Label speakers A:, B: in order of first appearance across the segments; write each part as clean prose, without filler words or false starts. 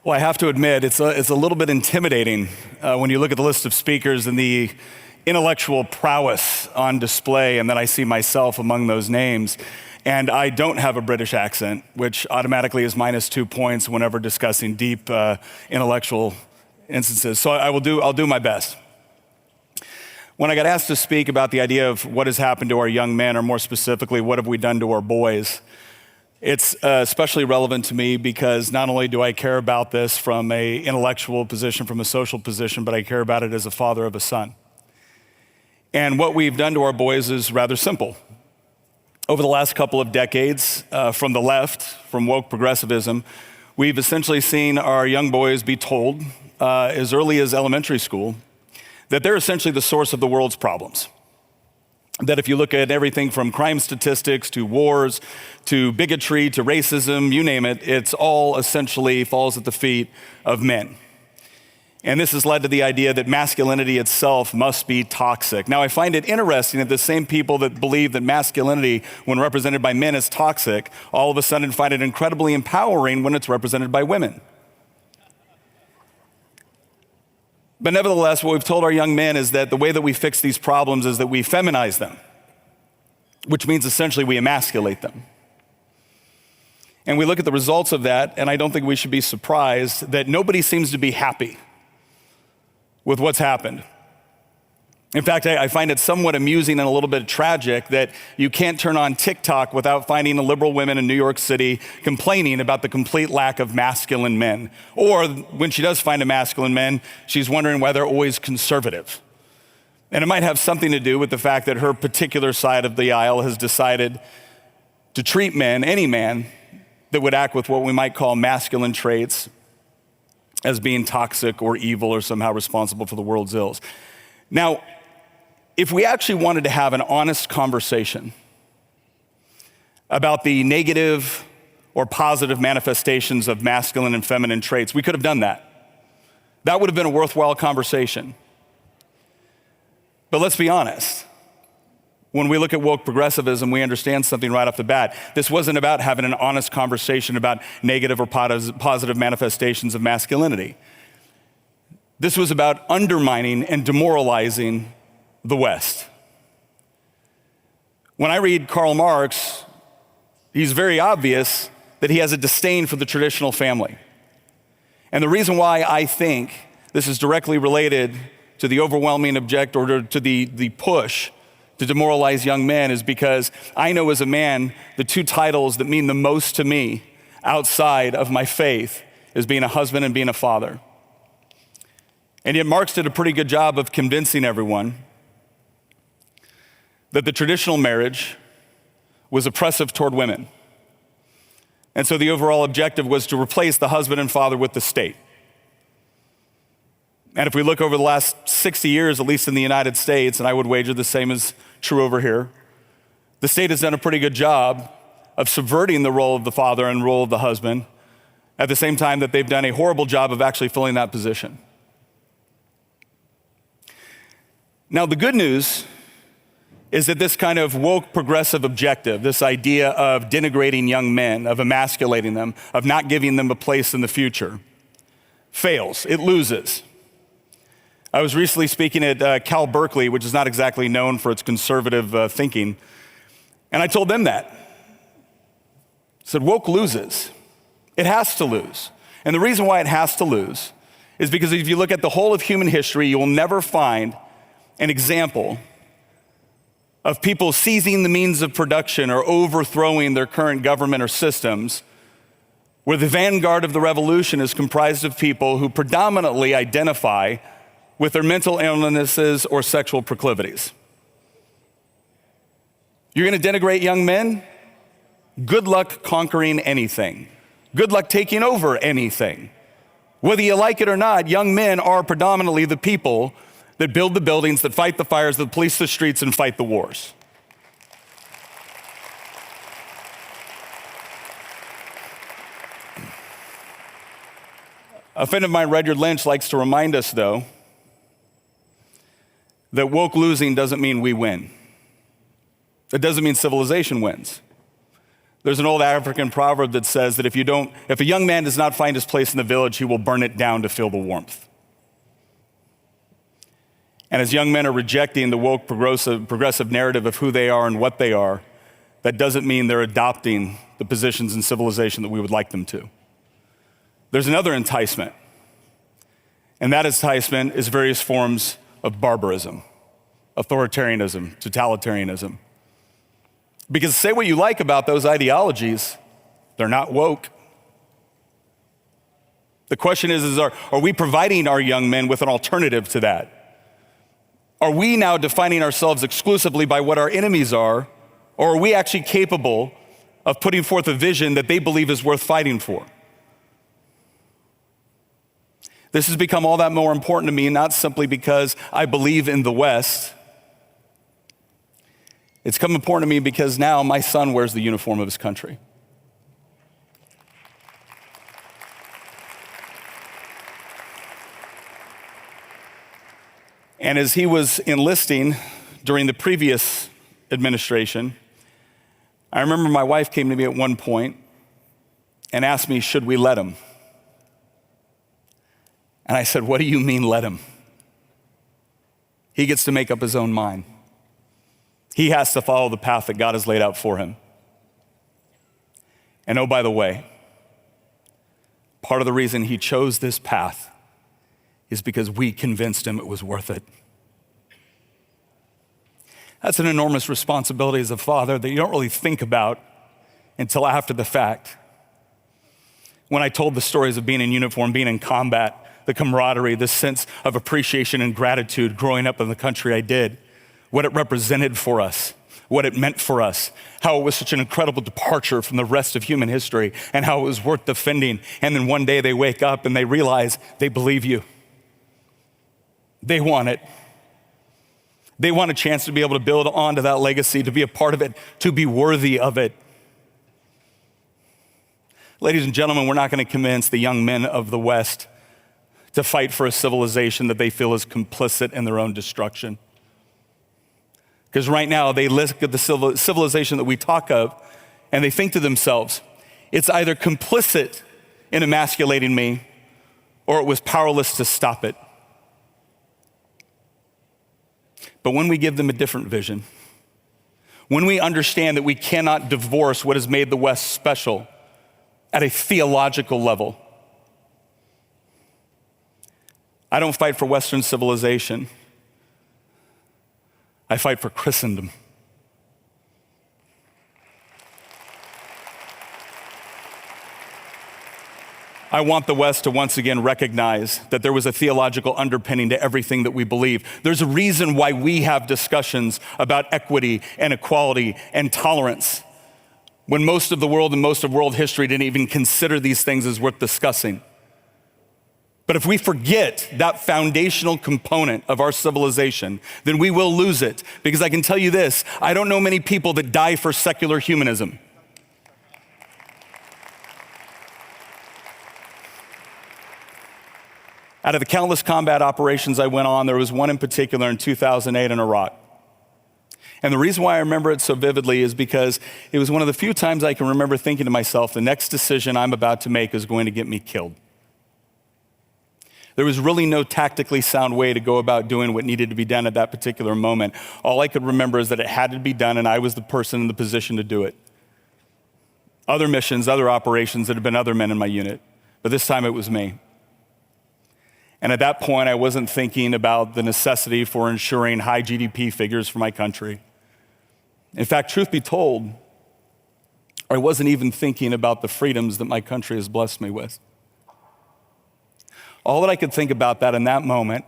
A: Well, I have to admit, it's a little bit intimidating when you look at the list of speakers and the intellectual prowess on display, and then I see myself among those names. And I don't have a British accent, which automatically is minus 2 points whenever discussing deep intellectual instances. So I'll do my best. When I got asked to speak about the idea of what has happened to our young men, or more specifically, what have we done to our boys, it's especially relevant to me because not only do I care about this from an intellectual position, from a social position, but I care about it as a father of a son. And what we've done to our boys is rather simple. Over the last couple of decades, from the left, from woke progressivism, we've essentially seen our young boys be told, as early as elementary school, that they're essentially the source of the world's problems. That if you look at everything from crime statistics to wars to bigotry to racism, you name it, it's all essentially falls at the feet of men. And this has led to the idea that masculinity itself must be toxic. Now, I find it interesting that the same people that believe that masculinity, when represented by men, is toxic, all of a sudden find it incredibly empowering when it's represented by women. But nevertheless, what we've told our young men is that the way that we fix these problems is that we feminize them, which means essentially we emasculate them. And we look at the results of that, and I don't think we should be surprised that nobody seems to be happy with what's happened. In fact, I find it somewhat amusing and a little bit tragic that you can't turn on TikTok without finding a liberal women in New York City complaining about the complete lack of masculine men. Or when she does find a masculine man, she's wondering why they're always conservative. And it might have something to do with the fact that her particular side of the aisle has decided to treat men, any man, that would act with what we might call masculine traits as being toxic or evil or somehow responsible for the world's ills. Now, if we actually wanted to have an honest conversation about the negative or positive manifestations of masculine and feminine traits, we could have done that. That would have been a worthwhile conversation. But let's be honest. When we look at woke progressivism, we understand something right off the bat. This wasn't about having an honest conversation about negative or positive manifestations of masculinity. This was about undermining and demoralizing the West. When I read Karl Marx, he's very obvious that he has a disdain for the traditional family. And the reason why I think this is directly related to the overwhelming or to the push to demoralize young men is because I know as a man, the two titles that mean the most to me outside of my faith is being a husband and being a father. And yet Marx did a pretty good job of convincing everyone that the traditional marriage was oppressive toward women. And so the overall objective was to replace the husband and father with the state. And if we look over the last 60 years, at least in the United States, and I would wager the same is true over here, the state has done a pretty good job of subverting the role of the father and role of the husband, at the same time that they've done a horrible job of actually filling that position. Now, the good news is that this kind of woke progressive objective, this idea of denigrating young men, of emasculating them, of not giving them a place in the future, fails. It loses. I was recently speaking at Cal Berkeley, which is not exactly known for its conservative thinking, and I told them that. I said, woke loses. It has to lose. And the reason why it has to lose is because if you look at the whole of human history, you will never find an example of people seizing the means of production or overthrowing their current government or systems where the vanguard of the revolution is comprised of people who predominantly identify with their mental illnesses or sexual proclivities. You're going to denigrate young men? Good luck conquering anything. Good luck taking over anything. Whether you like it or not, young men are predominantly the people that build the buildings, that fight the fires, that police the streets, and fight the wars. A friend of mine, Rudyard Lynch, likes to remind us, though, that woke losing doesn't mean we win. It doesn't mean civilization wins. There's an old African proverb that says that if a young man does not find his place in the village, he will burn it down to feel the warmth. And as young men are rejecting the woke progressive narrative of who they are and what they are, that doesn't mean they're adopting the positions in civilization that we would like them to. There's another enticement, and that enticement is various forms of barbarism, authoritarianism, totalitarianism. Because say what you like about those ideologies, they're not woke. The question is are we providing our young men with an alternative to that? Are we now defining ourselves exclusively by what our enemies are, or are we actually capable of putting forth a vision that they believe is worth fighting for? This has become all that more important to me, not simply because I believe in the West. It's come important to me because now my son wears the uniform of his country. And as he was enlisting during the previous administration, I remember my wife came to me at one point and asked me, should we let him? And I said, what do you mean let him? He gets to make up his own mind. He has to follow the path that God has laid out for him. And oh, by the way, part of the reason he chose this path is because we convinced him it was worth it. That's an enormous responsibility as a father that you don't really think about until after the fact. When I told the stories of being in uniform, being in combat, the camaraderie, this sense of appreciation and gratitude growing up in the country I did, what it represented for us, what it meant for us, how it was such an incredible departure from the rest of human history, and how it was worth defending. And then one day they wake up and they realize they believe you. They want it. They want a chance to be able to build onto that legacy, to be a part of it, to be worthy of it. Ladies and gentlemen, we're not going to convince the young men of the West to fight for a civilization that they feel is complicit in their own destruction. Because right now they look at the civilization that we talk of and they think to themselves, it's either complicit in emasculating me or it was powerless to stop it. But when we give them a different vision, when we understand that we cannot divorce what has made the West special at a theological level, I don't fight for Western civilization. I fight for Christendom. I want the West to once again recognize that there was a theological underpinning to everything that we believe. There's a reason why we have discussions about equity and equality and tolerance, when most of the world and most of world history didn't even consider these things as worth discussing. But if we forget that foundational component of our civilization, then we will lose it. Because I can tell you this, I don't know many people that die for secular humanism. Out of the countless combat operations I went on, there was one in particular in 2008 in Iraq. And the reason why I remember it so vividly is because it was one of the few times I can remember thinking to myself, the next decision I'm about to make is going to get me killed. There was really no tactically sound way to go about doing what needed to be done at that particular moment. All I could remember is that it had to be done and I was the person in the position to do it. Other missions, other operations, there had been other men in my unit, but this time it was me. And at that point, I wasn't thinking about the necessity for ensuring high GDP figures for my country. In fact, truth be told, I wasn't even thinking about the freedoms that my country has blessed me with. All that I could think about that in that moment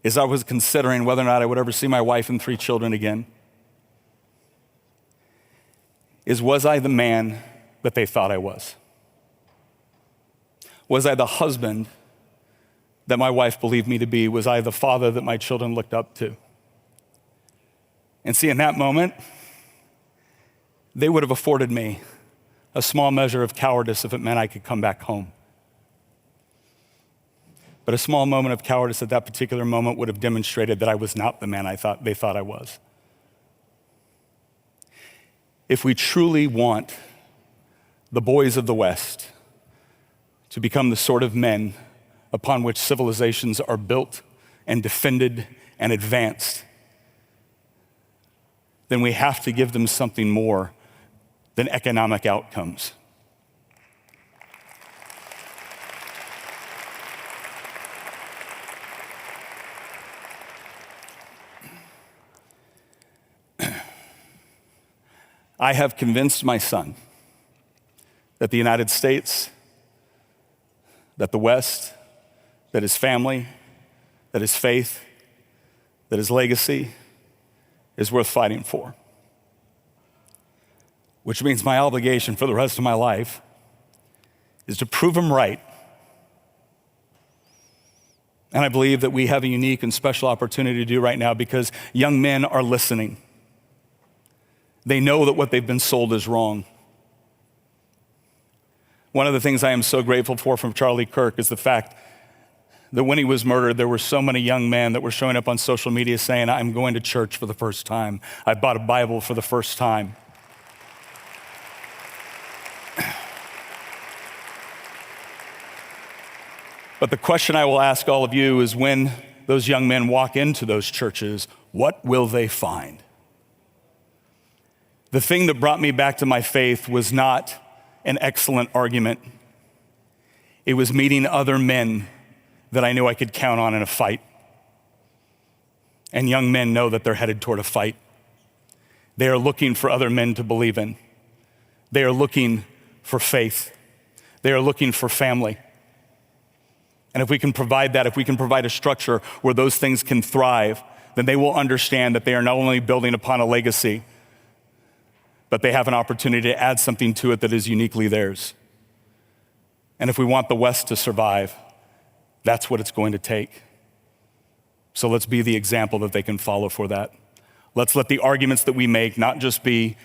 A: is I was considering whether or not I would ever see my wife and 3 children again. Was I the man that they thought I was? Was I the husband that my wife believed me to be? Was I the father that my children looked up to? And see, in that moment, they would have afforded me a small measure of cowardice if it meant I could come back home. But a small moment of cowardice at that particular moment would have demonstrated that I was not the man they thought I was. If we truly want the boys of the West, to become the sort of men upon which civilizations are built and defended and advanced, then we have to give them something more than economic outcomes. I have convinced my son that the United States, that the West, that his family, that his faith, that his legacy is worth fighting for. Which means my obligation for the rest of my life is to prove him right. And I believe that we have a unique and special opportunity to do right now because young men are listening. They know that what they've been sold is wrong. One of the things I am so grateful for from Charlie Kirk is the fact that when he was murdered, there were so many young men that were showing up on social media saying, I'm going to church for the first time. I bought a Bible for the first time. But the question I will ask all of you is when those young men walk into those churches, what will they find? The thing that brought me back to my faith was not an excellent argument. It was meeting other men that I knew I could count on in a fight. And young men know that they're headed toward a fight. They are looking for other men to believe in. They are looking for faith. They are looking for family. And if we can provide that, if we can provide a structure where those things can thrive, then they will understand that they are not only building upon a legacy, but they have an opportunity to add something to it that is uniquely theirs. And if we want the West to survive, that's what it's going to take. So let's be the example that they can follow for that. Let's let the arguments that we make not just be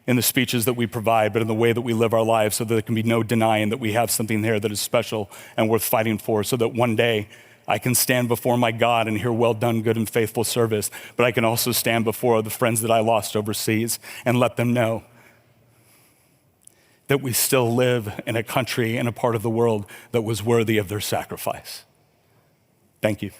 A: in the speeches that we provide, but in the way that we live our lives so that there can be no denying that we have something there that is special and worth fighting for, so that one day I can stand before my God and hear, well done, good and faithful service, but I can also stand before the friends that I lost overseas and let them know that we still live in a country and a part of the world that was worthy of their sacrifice. Thank you.